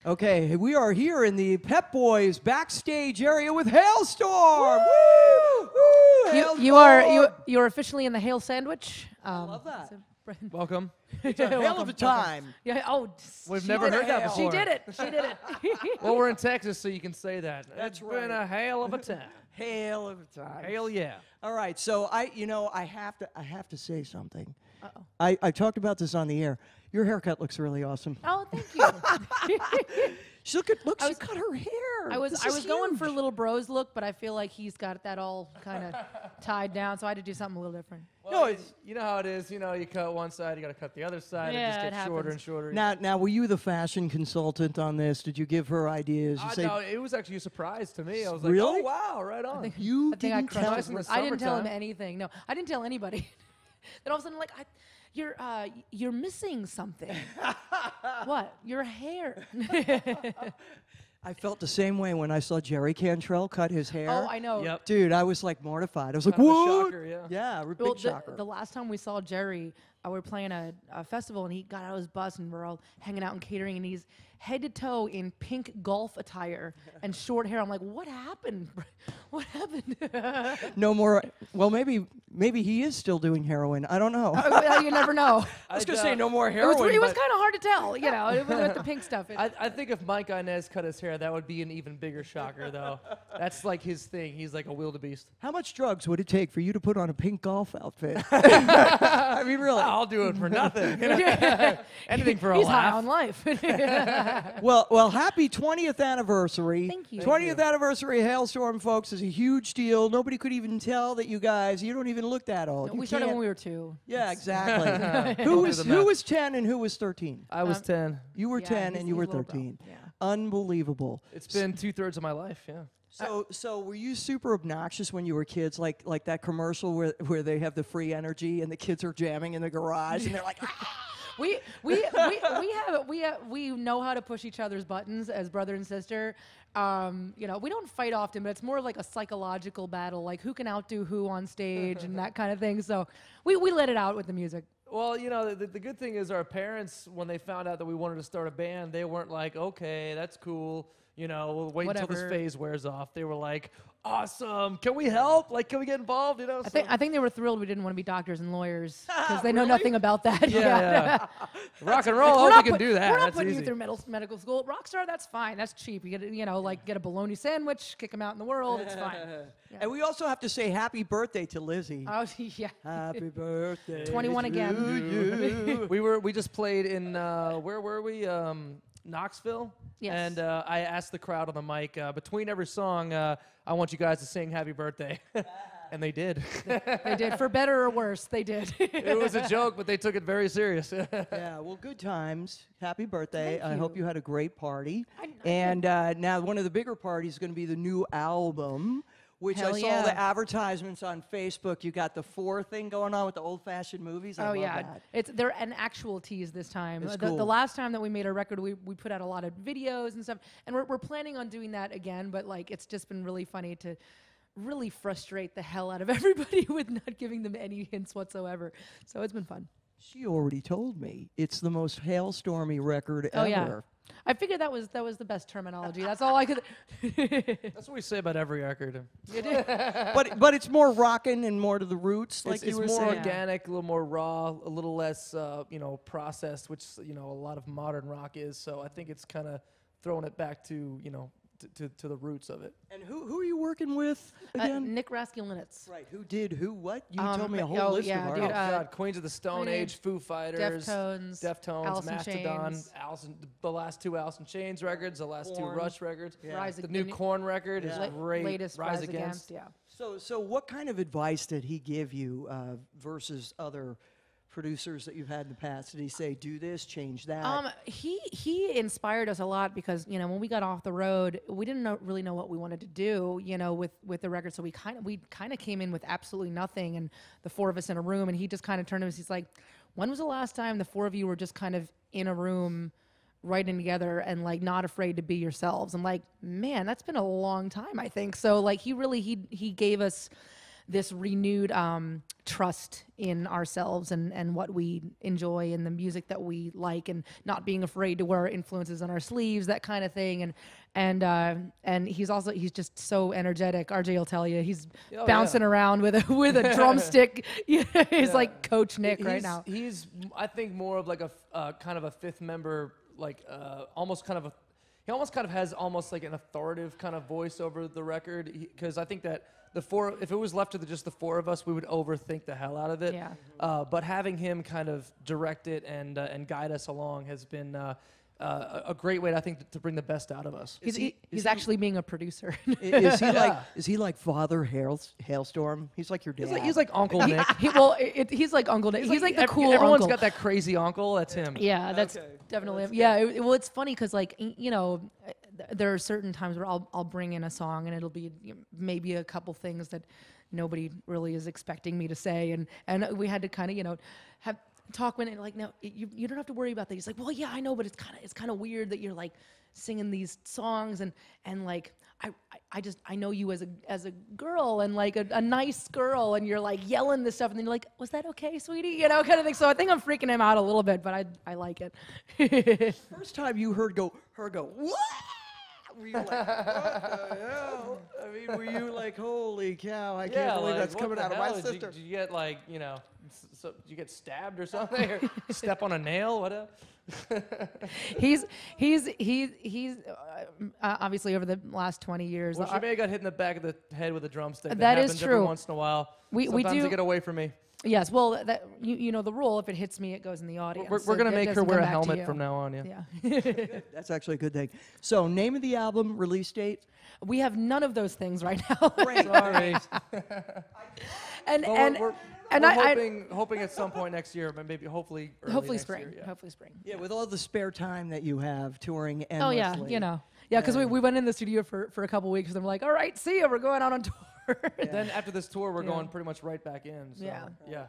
Okay, we are here in the Pep Boys backstage area with Halestorm. Woo! Woo! You are officially in the Hale sandwich. I love that. Welcome. It's a hell of a time. Yeah. Oh, We've never heard that before. She did it. She did it. Well, we're in Texas, so you can say that. That's It's been a hail of a time. Hell of a time. Hail yeah. All right, so I have to say something. Uh-oh. I talked about this on the air. Your haircut looks really awesome. Oh, thank you. She cut her hair. I was going for a little bros look, but I feel like he's got that all kind of tied down, so I had to do something a little different. Well, no, you know how it is. You know, you cut one side, you got to cut the other side. Yeah, it just gets shorter and shorter. Now, were you the fashion consultant on this? Did you give her ideas? No, it was actually a surprise to me. I was really? like, oh, wow, right on. I didn't tell I didn't tell him anything. No, I didn't tell anybody. Then all of a sudden, like, you're missing something. What? Your hair. I felt the same way when I saw Jerry Cantrell cut his hair. Oh, I know. Yep. Dude, I was like mortified. I was like, Kind of a what? shocker, yeah. Yeah, Well, big shocker. the last time we saw Jerry, we were playing a festival, and he got out of his bus, and we're all hanging out and catering, and he's head to toe in pink golf attire and short hair. I'm like, what happened? What happened? No more. Well, maybe he is still doing heroin. I don't know. Well, you never know. I was gonna say no more It heroin. was kind of hard to tell, you know, with the pink stuff. I think if Mike Inez cut his hair, that would be an even bigger shocker, though. That's like his thing. He's like a wildebeest. How much drugs would it take for you to put on a pink golf outfit? I mean, really. I'll do it for nothing. Anything for a He's laugh. high on life. Well, happy 20th anniversary. Thank you. 20th anniversary of Halestorm, folks, is a huge deal. Nobody could even tell that you don't even look that old. We started when we were 2. Yeah, exactly. who was 10 and who was 13? I was 10. You were Yeah, 10 he's and you were a little bro. 13. Yeah. Unbelievable. It's been 2/3 of my life, yeah. So were you super obnoxious when you were kids, like that commercial where they have the free energy and the kids are jamming in the garage and they're like, ah! We know how to push each other's buttons as brother and sister. You know, we don't fight often, but it's more like a psychological battle, like who can outdo who on stage and that kind of thing. So we let it out with the music. Well, you know, the good thing is our parents, when they found out that we wanted to start a band, they weren't like, okay, that's cool. You know, we'll wait until this phase wears off. They were like, awesome. Can we help? Like, can we get involved? You know. I think they were thrilled we didn't want to be doctors and lawyers because they know nothing about that. Yeah. Rock and roll. Hope we can do that. We're not That's putting easy. you through medical school. Rockstar, that's fine. That's cheap. You get get a bologna sandwich, kick them out in the world. It's fine. Yeah. And we also have to say happy birthday to Lzzy. Oh yeah. Happy birthday. 21 to again. you. We just played in where were we? Knoxville. Yes. And I asked the crowd on the mic between every song, I want you guys to sing happy birthday. And they did. They did. For better or worse, they did. It was a joke, but they took it very serious. Yeah, well, good times. Happy birthday. Thank I you. hope you had a great party. I And now one of the bigger parties is going to be the new album, which Hell I saw yeah. the advertisements on Facebook. You got the 4 thing going on with the old-fashioned movies. I love that. They're an actual tease this time. It's The cool. last time that we made a record, we put out a lot of videos and stuff, and we're planning on doing that again. But like, it's just been really funny to really frustrate the hell out of everybody with not giving them any hints whatsoever. So it's been fun. She already told me it's the most hailstormy record Oh ever. yeah. I figured that was the best terminology. That's all I could. That's what we say about every record. But it's more rockin' and more to the roots, like It's you were more saying. organic, a little more raw, a little less, processed, which, a lot of modern rock is. So I think it's kind of throwing it back to, to the roots of it. And who are you working with again? Nick Raskulinitz. Right. Who did who? What? You told me a whole oh, list yeah, of dude, artists. God, Queens of the Stone Age, Foo Fighters, Deftones, Alice in Mastodon, Chains. the last 2 Alice in Chains records, the last 2 Korn. Rush records. Yeah. Rise The new Korn record is great. Latest Rise Against. Yeah. So what kind of advice did he give you versus other producers that you've had in the past? Did he say, do this, change that? He inspired us a lot because when we got off the road, we didn't really know what we wanted to do, with the record. So we kind of came in with absolutely nothing, and the 4 of us in a room, and he just kind of turned to us. He's like, "When was the last time the 4 of you were just kind of in a room, writing together and like not afraid to be yourselves?" I'm like, man, that's been a long time, I think. So like he gave us this renewed trust in ourselves and what we enjoy and the music that we like, and not being afraid to wear influences on our sleeves, that kind of thing. And he's just so energetic. Arejay will tell you he's bouncing around with a drumstick. He's like Coach Nick right now. He's I think more of like a kind of a fifth member, like he almost kind of has almost like an authoritative kind of voice over the record, because I think that if it was left to just the four of us, we would overthink the hell out of it. Yeah. But having him kind of direct it and guide us along has been a great way, I think, to bring the best out of us. He's actually being a producer. Is he like Father Halestorm? He's like your dad. He's like Uncle Nick. He's like Uncle Nick. He's like the cool Everyone's uncle. got that crazy uncle. That's him. Yeah, that's definitely him. Yeah, well, it's funny because, like, there are certain times where I'll bring in a song and it'll be maybe a couple things that nobody really is expecting me to say, and we had to kind of have talk when like, no, you don't have to worry about that. He's like, well, yeah, I know, but it's kind of weird that you're like singing these songs and like I know you as a girl and like a nice girl, and you're like yelling this stuff, and then you're like, was that okay, sweetie? Kind of thing. So I think I'm freaking him out a little bit, but I like it. First time you heard her go, what? Were you like, what the hell? I mean, were you like, holy cow, I can't believe that's coming out of my sister. Did you get like, did you get stabbed or something? Or step on a nail? What? He's obviously over the last 20 years. Well, she may have got hit in the back of the head with a drumstick. That is happens true. Every once in a while. Sometimes they get away from me. Yes, well, that you know the rule. If it hits me, it goes in the audience. We're going to make her wear a helmet from now on. Yeah. That's actually a good thing. So, name of the album, release date? We have none of those things right now. Great. Sorry. We're hoping at some point next year, but maybe hopefully spring. Year, yeah. Hopefully spring. Yeah, with all the spare time that you have touring endlessly. Oh yeah, because we went in the studio for a couple weeks, and then we're like, all right, see ya, we're going out on tour. Yeah. Then after this tour, we're going pretty much right back in. So, yeah.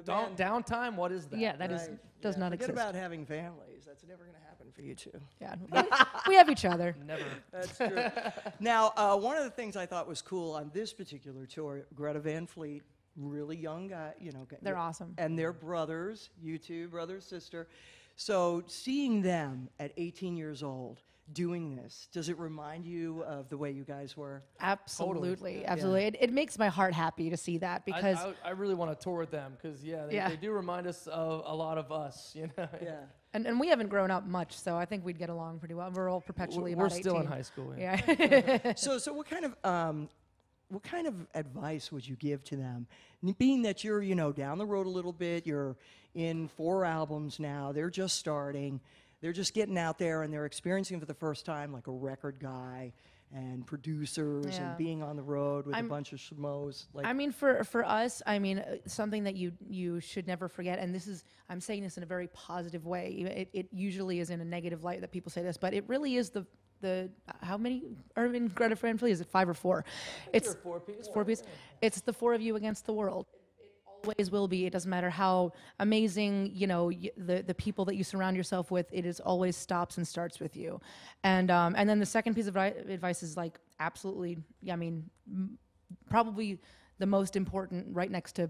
Downtime, what is that? Yeah, that does not Forget exist. about having families. That's never going to happen for you two. Yeah, we have each other. Never. That's true. Now, one of the things I thought was cool on this particular tour, Greta Van Fleet, really young guy, They're awesome. And they're brothers, you two, brother, sister. So seeing them at 18 years old doing this, does it remind you of the way you guys were? Absolutely, Totally. absolutely. Yeah. It makes my heart happy to see that, because I really want to tour with them because they do remind us of a lot of us. Yeah. And we haven't grown up much, so I think we'd get along pretty well. We're all perpetually We're about 18. still in high school. Yeah. So what kind of advice would you give to them? Being that you're, down the road a little bit, you're in 4 albums now, they're just starting, they're just getting out there and they're experiencing for the first time like a record guy and producers and being on the road with a bunch of schmoes. I mean, for us, something that you should never forget, and I'm saying this in a very positive way. It usually is in a negative light that people say this, but it really is the how many are in Greta Van Fleet? Is it 5 or 4? It's 4 pieces. It's 4 pieces. It's the 4 of you against the world. It always will be. It doesn't matter how amazing the people that you surround yourself with. It is always stops and starts with you. And then the second piece of advice is like absolutely. Probably the most important, right next to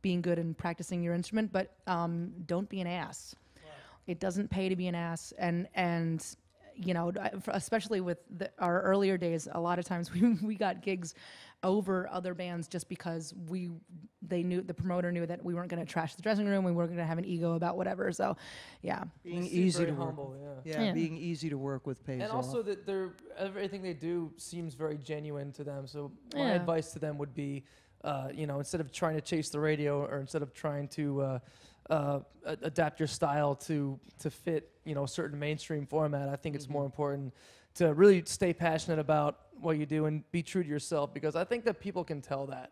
being good and practicing your instrument. But don't be an ass. Wow. It doesn't pay to be an ass. And especially with our earlier days, a lot of times we got gigs over other bands just because the promoter knew that we weren't going to trash the dressing room, we weren't going to have an ego about whatever. So, yeah, being easy to humble, work. Yeah, being easy to work with pays and off. also that everything they do seems very genuine to them. So my advice to them would be, instead of trying to chase the radio or instead of trying to adapt your style to fit a certain mainstream format, I think it's more important to really stay passionate about what you do and be true to yourself, because I think that people can tell that.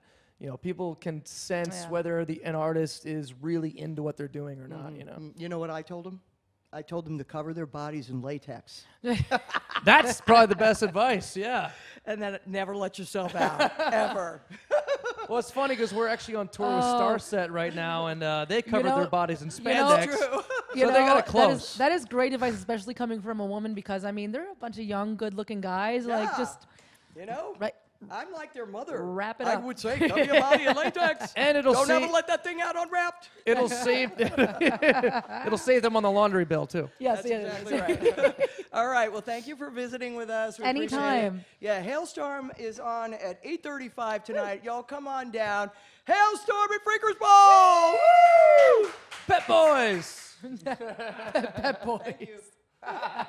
People can sense whether an artist is really into what they're doing or not. You know what I told them? I told them to cover their bodies in latex. That's probably the best advice. Yeah. And then never let yourself out ever. Well, it's funny because we're actually on tour with Starset right now, and they covered their bodies in spandex. True. So they got it close. That is great advice, especially coming from a woman, because they're a bunch of young, good-looking guys. Yeah. Like just You know? right. I'm like their mother. Wrap it I up. would say, cover your body in latex. And it'll Don't save, ever let that thing out unwrapped. it'll save it'll save them on the laundry bill too. Yes, That's yeah, exactly right. All right. Well, thank you for visiting with us. We appreciate it. Anytime. Yeah, Halestorm is on at 8:35 tonight. Y'all come on down. Halestorm at Freakers Ball. Woo! Pet Boys. Pet boys. Thank you.